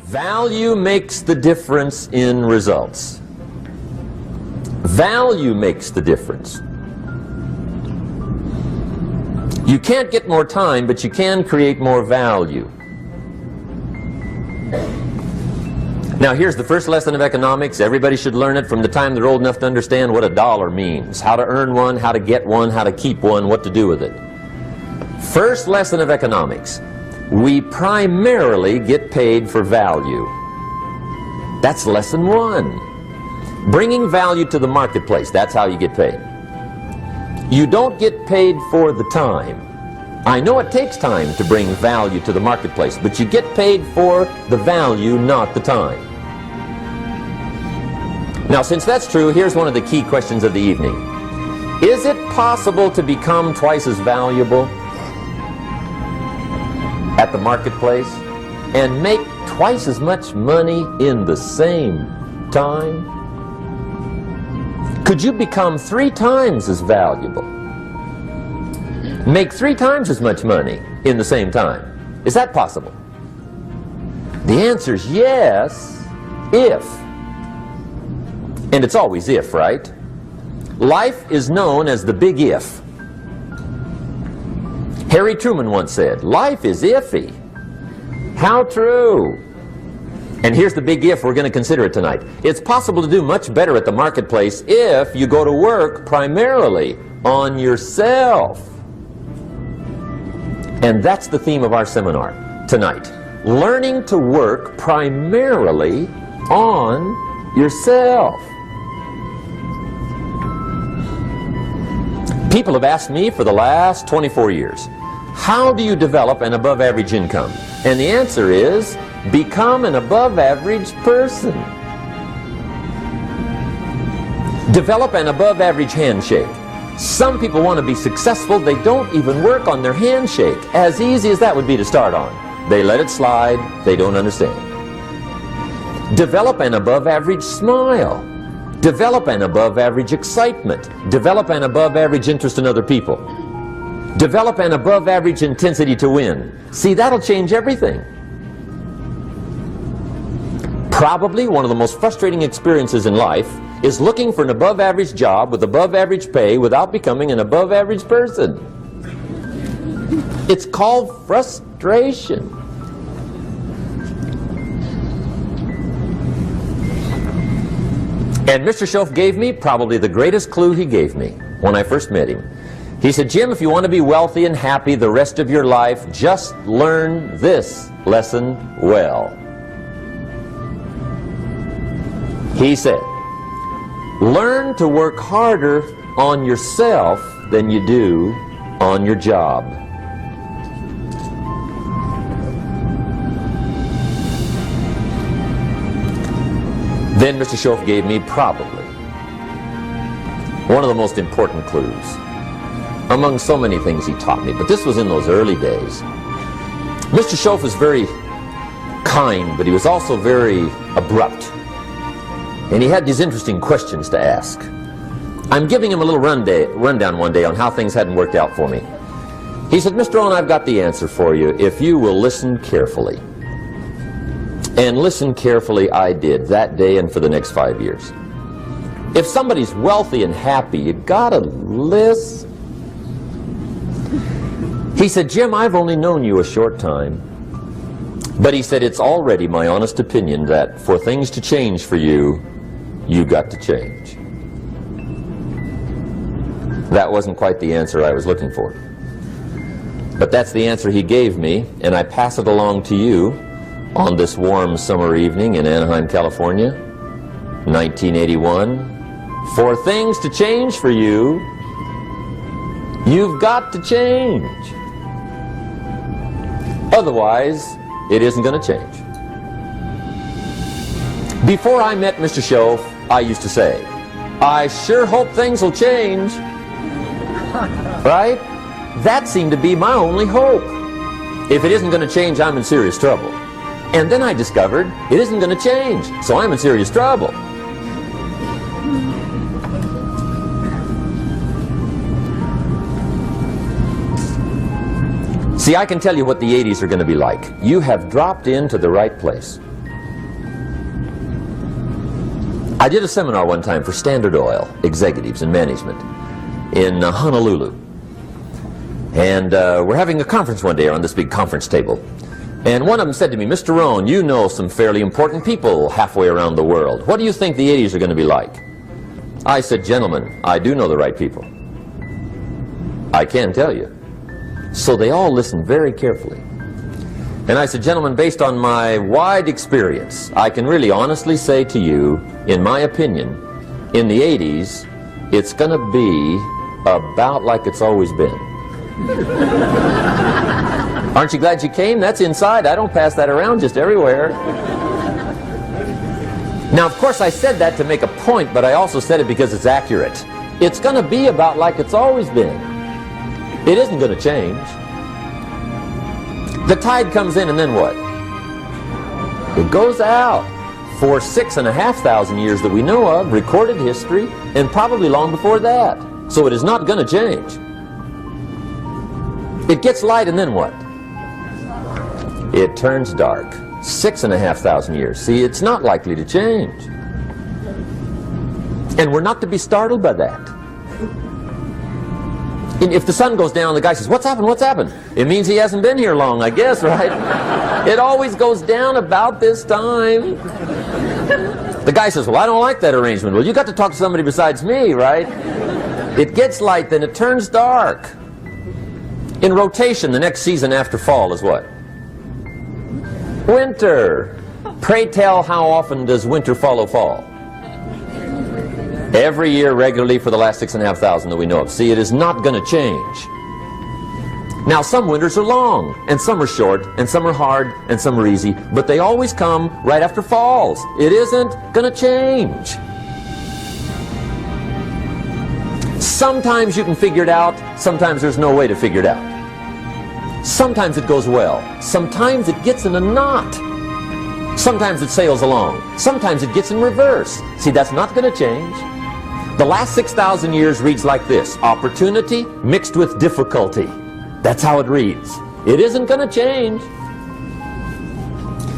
Value makes the difference in results. Value makes the difference. You can't get more time, but you can create more value. Now here's the first lesson of economics. Everybody should learn it from the time they're old enough to understand what a dollar means. How to earn one, how to get one, how to keep one, what to do with it. First lesson of economics. We primarily get paid for value. That's lesson one. Bringing value to the marketplace, that's how you get paid. You don't get paid for the time. I know it takes time to bring value to the marketplace, but you get paid for the value, not the time. Now, since that's true, here's one of the key questions of the evening. Is it possible to become twice as valuable at the marketplace and make twice as much money in the same time? Could you become 3 times as valuable? Make 3 times as much money in the same time? Is that possible? The answer is yes, if. And it's always if, right? Life is known as the big if. Harry Truman once said, life is iffy. How true. And here's the big if we're going to consider it tonight. It's possible to do much better at the marketplace if you go to work primarily on yourself. And that's the theme of our seminar tonight. Learning to work primarily on yourself. People have asked me for the last 24 years, how do you develop an above average income? And the answer is, become an above average person. Develop an above average handshake. Some people want to be successful, they don't even work on their handshake. As easy as that would be to start on. They let it slide, they don't understand. Develop an above average smile. Develop an above average excitement. Develop an above average interest in other people. Develop an above average intensity to win. See, that'll change everything. Probably one of the most frustrating experiences in life is looking for an above average job with above average pay without becoming an above average person. It's called frustration. And Mr. Schoaf gave me probably the greatest clue he gave me when I first met him. He said, Jim, if you want to be wealthy and happy the rest of your life, just learn this lesson well. He said, learn to work harder on yourself than you do on your job. Then Mr. Schoaf gave me probably one of the most important clues among so many things he taught me, but this was in those early days. Mr. Schoaf was very kind, but he was also very abrupt. And he had these interesting questions to ask. I'm giving him a little rundown one day on how things hadn't worked out for me. He said, Mr. Rohn, I've got the answer for you if you will listen carefully. And listen carefully I did that day and for the next 5 years. If somebody's wealthy and happy, you gotta listen. He said, Jim, I've only known you a short time. But he said, it's already my honest opinion that for things to change for you, you got to change. That wasn't quite the answer I was looking for. But that's the answer he gave me, and I pass it along to you on this warm summer evening in Anaheim, California, 1981. For things to change for you, you've got to change. Otherwise, it isn't going to change. Before I met Mr. Schoaf, I used to say, I sure hope things will change. Right? That seemed to be my only hope. If it isn't going to change, I'm in serious trouble. And then I discovered it isn't going to change, so I'm in serious trouble. See, I can tell you what the 80s are going to be like. You have dropped into the right place. I did a seminar one time for Standard Oil executives and management in Honolulu. And we're having a conference one day on this big conference table. And one of them said to me, Mr. Rohn, you know some fairly important people halfway around the world. What do you think the 80s are going to be like? I said, gentlemen, I do know the right people. I can tell you. So they all listened very carefully. And I said, gentlemen, based on my wide experience, I can really honestly say to you, in my opinion, in the 80s, it's going to be about like it's always been. Aren't you glad you came? That's inside. I don't pass that around just everywhere. Now, of course, I said that to make a point, but I also said it because it's accurate. It's going to be about like it's always been. It isn't going to change. The tide comes in and then what? It goes out for 6,500 years that we know of, recorded history, and probably long before that. So it is not going to change. It gets light and then what? It turns dark. 6,500 years. See, it's not likely to change. And we're not to be startled by that. And if the sun goes down, the guy says, what's happened, what's happened? It means he hasn't been here long, I guess, right? It always goes down about this time. The guy says, well, I don't like that arrangement. Well, you got to talk to somebody besides me, right? It gets light, then it turns dark. In rotation, the next season after fall is what? Winter. Pray tell, how often does winter follow fall? Every year regularly for the last 6,500 that we know of. See, it is not going to change. Now, some winters are long, and some are short, and some are hard, and some are easy, but they always come right after falls. It isn't going to change. Sometimes you can figure it out, sometimes there's no way to figure it out. Sometimes it goes well, sometimes it gets in a knot. Sometimes it sails along, sometimes it gets in reverse. See, that's not going to change. The last 6,000 years reads like this: opportunity mixed with difficulty. That's how it reads. It isn't going to change.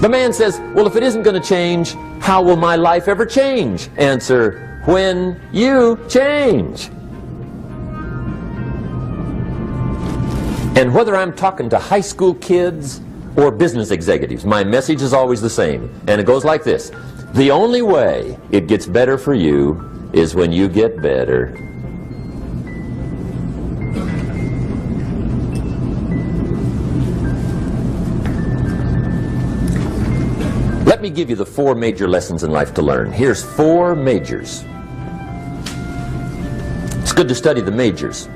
The man says, well, if it isn't going to change, how will my life ever change? Answer, when you change. And whether I'm talking to high school kids or business executives, my message is always the same. And it goes like this: the only way it gets better for you is when you get better. Let me give you the 4 major lessons in life to learn. Here's 4 majors. It's good to study the majors.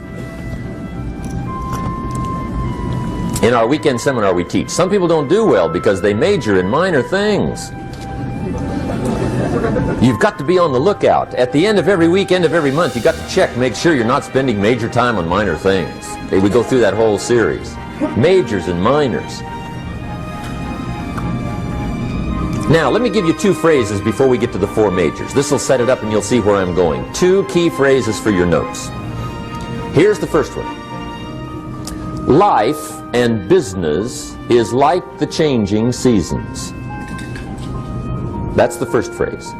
In our weekend seminar we teach, some people don't do well because they major in minor things. You've got to be on the lookout. At the end of every week, end of every month, you've got to check, make sure you're not spending major time on minor things. Okay, we go through that whole series. Majors and minors. Now, let me give you 2 phrases before we get to the 4 majors. This will set it up and you'll see where I'm going. 2 key phrases for your notes. Here's the first one. Life and business is like the changing seasons. That's the first phrase.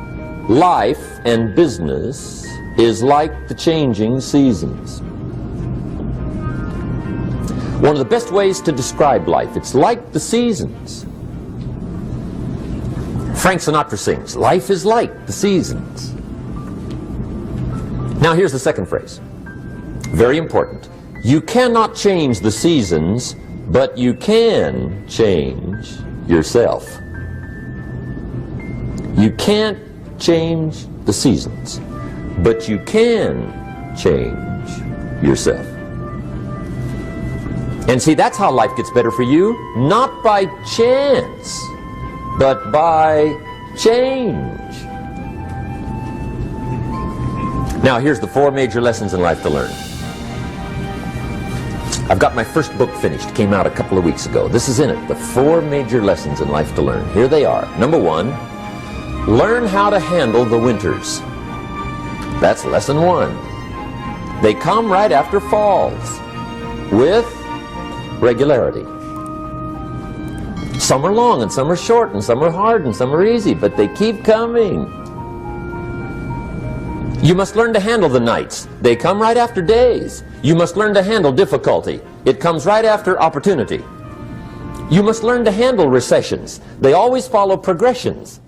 Life and business is like the changing seasons. One of the best ways to describe life, it's like the seasons. Frank Sinatra sings, life is like the seasons. Now here's the second phrase. Very important. You cannot change the seasons, but you can change yourself. You can't change the seasons, but you can change yourself. And see, that's how life gets better for you, not by chance, but by change. Now, here's the 4 major lessons in life to learn. I've got my first book finished, came out a couple of weeks ago. This is in it, the 4 major lessons in life to learn. Here they are. Number 1. Learn how to handle the winters. That's lesson 1. They come right after falls with regularity. Some are long and some are short and some are hard and some are easy, but they keep coming. You must learn to handle the nights. They come right after days. You must learn to handle difficulty. It comes right after opportunity. You must learn to handle recessions. They always follow progressions.